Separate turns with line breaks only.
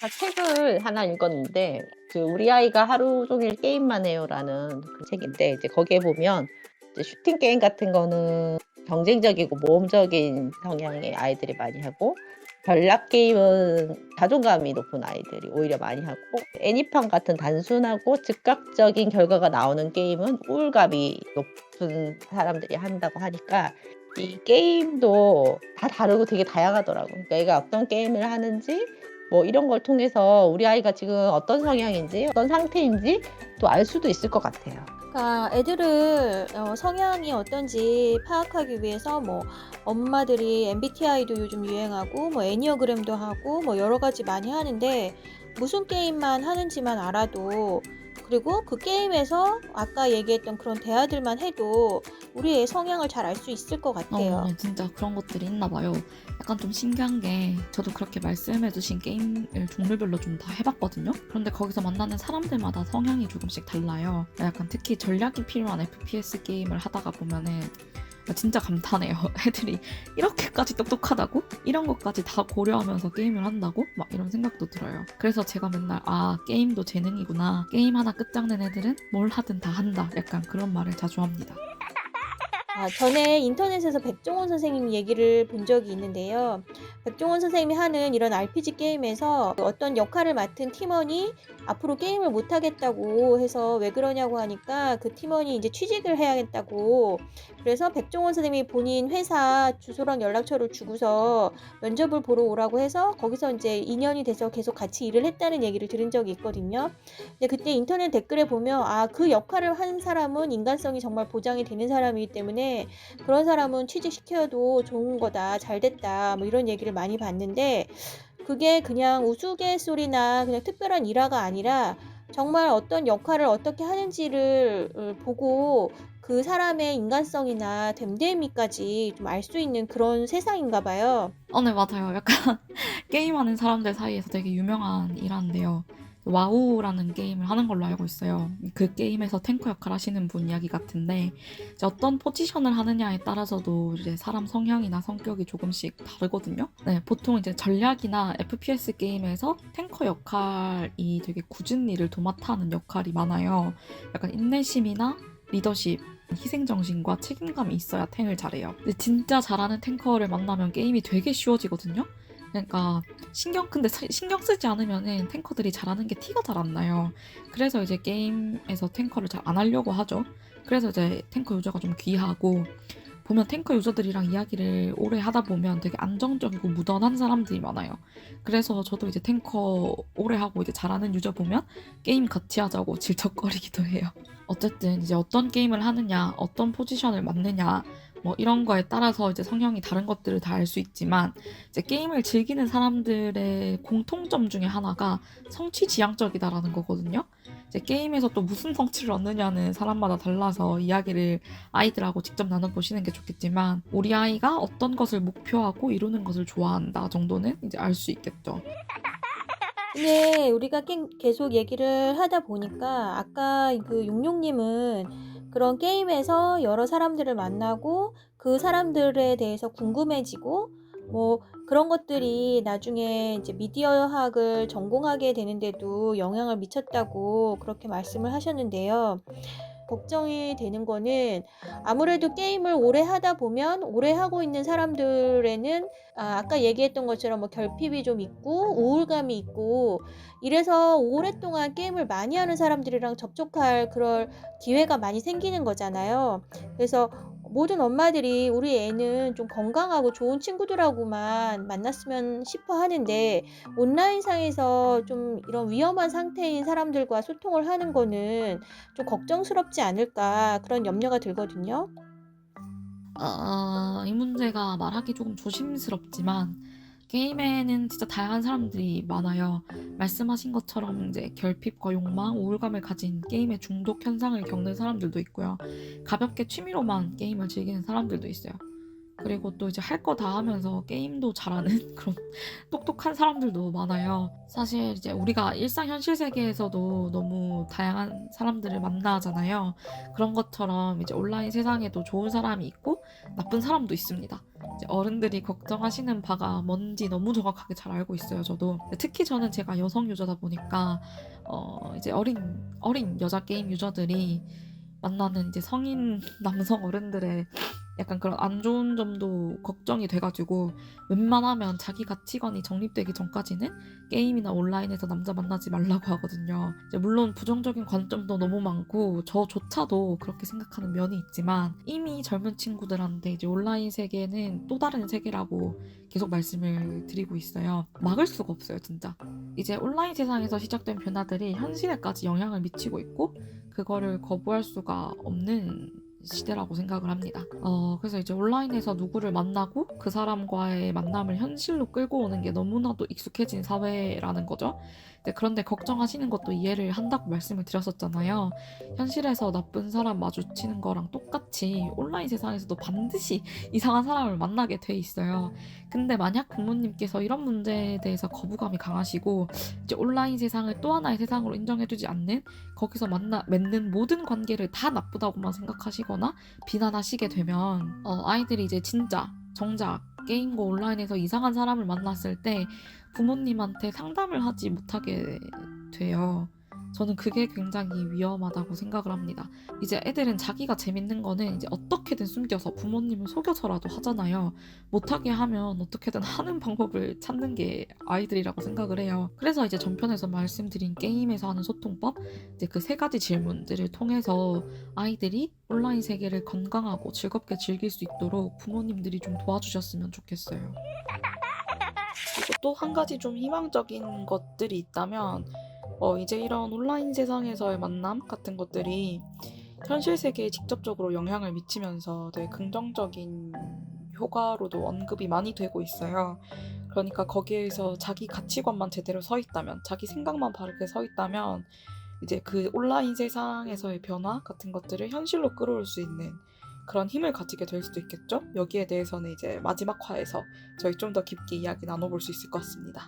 제가 책을 하나 읽었는데 "우리 아이가 하루 종일 게임만 해요."라는 그 책인데 이제 거기에 보면 이제 슈팅 게임 같은 거는 경쟁적이고 모험적인 성향의 아이들이 많이 하고, 전략 게임은 자존감이 높은 아이들이 오히려 많이 하고, 애니팡 같은 단순하고 즉각적인 결과가 나오는 게임은 우울감이 높은 사람들이 한다고 하니까 이 게임도 다 다르고 되게 다양하더라고요. 그러니까 애가 어떤 게임을 하는지 뭐 이런 걸 통해서 우리 아이가 지금 어떤 성향인지 어떤 상태인지 또 알 수도 있을 것 같아요.
그러니까 애들을 성향이 어떤지 파악하기 위해서 뭐 엄마들이 MBTI도 요즘 유행하고 뭐 애니어그램도 하고 뭐 여러 가지 많이 하는데, 무슨 게임만 하는지만 알아도, 그리고 그 게임에서 아까 얘기했던 그런 대화들만 해도 우리 의 성향을 잘 알 수 있을 것 같아요.
네, 진짜 그런 것들이 있나 봐요. 약간 좀 신기한 게 저도 그렇게 말씀해 주신 게임을 종류별로 좀 다 해 봤거든요. 그런데 거기서 만나는 사람들마다 성향이 조금씩 달라요. 약간 특히 전략이 필요한 FPS 게임을 하다가 보면은 진짜 감탄해요. 애들이 이렇게까지 똑똑하다고? 이런 것까지 다 고려하면서 게임을 한다고? 막 이런 생각도 들어요. 그래서 제가 맨날 게임도 재능이구나. 게임 하나 끝장낸 애들은 뭘 하든 다 한다. 약간 그런 말을 자주 합니다.
전에 인터넷에서 백종원 선생님 얘기를 본 적이 있는데요. 백종원 선생님이 하는 이런 RPG 게임에서 어떤 역할을 맡은 팀원이 앞으로 게임을 못 하겠다고 해서 왜 그러냐고 하니까 그 팀원이 이제 취직을 해야겠다고, 그래서 백종원 선생님이 본인 회사 주소랑 연락처를 주고서 면접을 보러 오라고 해서 거기서 이제 인연이 돼서 계속 같이 일을 했다는 얘기를 들은 적이 있거든요. 근데 그때 인터넷 댓글에 보면 그 역할을 한 사람은 인간성이 정말 보장이 되는 사람이기 때문에 그런 사람은 취직시켜도 좋은 거다, 잘 됐다, 뭐 이런 얘기를 많이 봤는데, 그게 그냥 우스갯소리나 그냥 특별한 일화가 아니라 정말 어떤 역할을 어떻게 하는지를 보고 그 사람의 인간성이나 됨됨이까지 좀 알 수 있는 그런 세상인가 봐요.
네, 맞아요. 약간 게임하는 사람들 사이에서 되게 유명한 일화인데요. 와우라는 게임을 하는 걸로 알고 있어요. 그 게임에서 탱커 역할 하시는 분 이야기 같은데, 이제 어떤 포지션을 하느냐에 따라서도 이제 사람 성향이나 성격이 조금씩 다르거든요. 네, 보통 이제 전략이나 FPS 게임에서 탱커 역할이 되게 굳은 일을 도맡아 하는 역할이 많아요. 약간 인내심이나 리더십, 희생정신과 책임감이 있어야 탱을 잘해요. 근데 진짜 잘하는 탱커를 만나면 게임이 되게 쉬워지거든요. 그러니까 근데 신경 쓰지 않으면은 탱커들이 잘하는 게 티가 잘 안 나요. 그래서 이제 게임에서 탱커를 잘 안 하려고 하죠. 그래서 이제 탱커 유저가 좀 귀하고, 보면 탱커 유저들이랑 이야기를 오래 하다 보면 되게 안정적이고 무던한 사람들이 많아요. 그래서 저도 이제 탱커 오래 하고 이제 잘하는 유저 보면 게임 같이 하자고 질척거리기도 해요. 어쨌든 이제 어떤 게임을 하느냐, 어떤 포지션을 맡느냐, 뭐 이런 거에 따라서 이제 성향이 다른 것들을 다 알 수 있지만, 이제 게임을 즐기는 사람들의 공통점 중에 하나가 성취 지향적이다라는 거거든요. 이제 게임에서 또 무슨 성취를 얻느냐는 사람마다 달라서 이야기를 아이들하고 직접 나눠보시는 게 좋겠지만, 우리 아이가 어떤 것을 목표하고 이루는 것을 좋아한다 정도는 이제 알 수 있겠죠.
근데 우리가 계속 얘기를 하다 보니까 아까 그 용용님은 그런 게임에서 여러 사람들을 만나고 그 사람들에 대해서 궁금해지고 뭐 그런 것들이 나중에 이제 미디어학을 전공하게 되는데도 영향을 미쳤다고 그렇게 말씀을 하셨는데요. 걱정이 되는 거는, 아무래도 게임을 오래 하다 보면 오래 하고 있는 사람들에는 아까 얘기했던 것처럼 뭐 결핍이 좀 있고 우울감이 있고, 이래서 오랫동안 게임을 많이 하는 사람들이랑 접촉할 그럴 기회가 많이 생기는 거잖아요. 그래서 모든 엄마들이 우리 애는 좀 건강하고 좋은 친구들하고만 만났으면 싶어 하는데, 온라인상에서 좀 이런 위험한 상태인 사람들과 소통을 하는 거는 좀 걱정스럽지 않을까, 그런 염려가 들거든요.
이 문제가 말하기 조금 조심스럽지만, 게임에는 진짜 다양한 사람들이 많아요. 말씀하신 것처럼 이제 결핍과 욕망, 우울감을 가진 게임의 중독 현상을 겪는 사람들도 있고요. 가볍게 취미로만 게임을 즐기는 사람들도 있어요. 그리고 또 이제 할 거 다 하면서 게임도 잘하는 그런 똑똑한 사람들도 많아요. 사실 이제 우리가 일상 현실 세계에서도 너무 다양한 사람들을 만나잖아요. 그런 것처럼 이제 온라인 세상에도 좋은 사람이 있고 나쁜 사람도 있습니다. 이제 어른들이 걱정하시는 바가 뭔지 너무 정확하게 잘 알고 있어요, 저도. 특히 저는 제가 여성 유저다 보니까 이제 어린 여자 게임 유저들이 만나는 이제 성인 남성 어른들의 약간 그런 안 좋은 점도 걱정이 돼가지고 웬만하면 자기 가치관이 정립되기 전까지는 게임이나 온라인에서 남자 만나지 말라고 하거든요. 이제 물론 부정적인 관점도 너무 많고 저조차도 그렇게 생각하는 면이 있지만 이미 젊은 친구들한테 이제 온라인 세계는 또 다른 세계라고 계속 말씀을 드리고 있어요. 막을 수가 없어요, 진짜. 이제 온라인 세상에서 시작된 변화들이 현실에까지 영향을 미치고 있고 그거를 거부할 수가 없는 시대라고 생각을 합니다. 그래서 이제 온라인에서 누구를 만나고 그 사람과의 만남을 현실로 끌고 오는 게 너무나도 익숙해진 사회라는 거죠. 그런데 걱정하시는 것도 이해를 한다고 말씀을 드렸었잖아요. 현실에서 나쁜 사람 마주치는 거랑 똑같이 온라인 세상에서도 반드시 이상한 사람을 만나게 돼 있어요. 근데 만약 부모님께서 이런 문제에 대해서 거부감이 강하시고 이제 온라인 세상을 또 하나의 세상으로 인정해주지 않는 거기서 맺는 모든 관계를 다 나쁘다고만 생각하시거나 비난하시게 되면 아이들이 이제 진짜 정작 게임과 온라인에서 이상한 사람을 만났을 때 부모님한테 상담을 하지 못하게 돼요. 저는 그게 굉장히 위험하다고 생각을 합니다. 이제 애들은 자기가 재밌는 거는 이제 어떻게든 숨겨서 부모님을 속여서라도 하잖아요. 못하게 하면 어떻게든 하는 방법을 찾는 게 아이들이라고 생각을 해요. 그래서 이제 전편에서 말씀드린 게임에서 하는 소통법, 이제 그 3가지 질문들을 통해서 아이들이 온라인 세계를 건강하고 즐겁게 즐길 수 있도록 부모님들이 좀 도와주셨으면 좋겠어요. 그리고 또 한 가지 좀 희망적인 것들이 있다면 이제 이런 온라인 세상에서의 만남 같은 것들이 현실 세계에 직접적으로 영향을 미치면서 되게 긍정적인 효과로도 언급이 많이 되고 있어요. 그러니까 거기에서 자기 가치관만 제대로 서 있다면, 자기 생각만 바르게 서 있다면 이제 그 온라인 세상에서의 변화 같은 것들을 현실로 끌어올 수 있는 그런 힘을 가지게 될 수도 있겠죠? 여기에 대해서는 이제 마지막 화에서 저희 좀 더 깊게 이야기 나눠볼 수 있을 것 같습니다.